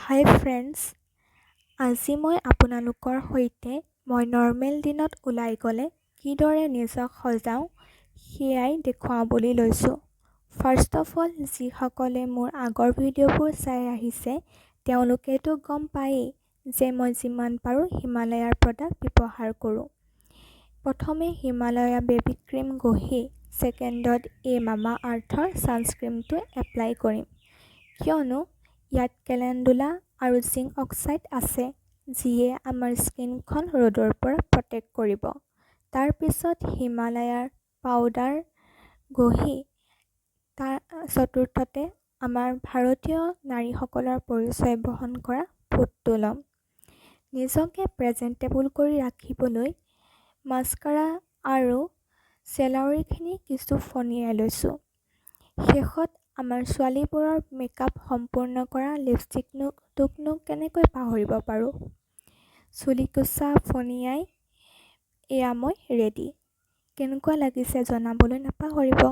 হাই friends, আজি মই আপোনালোকৰ সৈতে মই নৰ্মেল দিনত ওলাই গ'লে কিদৰে নিজক সজাওঁ সেয়াই দেখুৱাওঁ বুলি লৈছোঁ। ফাৰ্ষ্ট অফ অল, যিসকলে মোৰ আগৰ ভিডিঅ'বোৰ চাই আহিছে তেওঁলোকেতো গম পায়েই যে মই যিমান পাৰোঁ হিমালয়াৰ প্ৰডাক্ট ব্যৱহাৰ কৰোঁ। প্ৰথমে হিমালয়া বেবী ক্ৰীম ঘঁহি ছেকেণ্ডত এই মামা আৰ্থৰ ছানস্ক্ৰীমটো এপ্লাই কৰিম, কিয়নো ইয়াত কেলেণ্ডুলা আৰু জিংক অক্সাইড আছে যিয়ে আমাৰ স্কিনখন ৰ'দৰ পৰা প্ৰটেক্ট কৰিব। তাৰপিছত হিমালয়াৰ পাউডাৰ ঘঁহি তাৰ চতুৰ্থতে আমাৰ ভাৰতীয় নাৰীসকলৰ পৰিচয় বহন কৰা ফুটটো ল'ম। নিজকে প্ৰেজেণ্টেবল কৰি ৰাখিবলৈ মাস্কাৰা আৰু চেলাউৰিখিনি কিছু ফণিয়াই লৈছোঁ। শেষত আমাৰ ছোৱালীবোৰৰ মেকআপ সম্পূৰ্ণ কৰা লিপষ্টিকটোকনো কেনেকৈ পাহৰিব পাৰোঁ। চুলিকোছা ফণিয়াই এয়া মই ৰেডি। কেনেকুৱা লাগিছে জনাবলৈ নাপাহৰিব।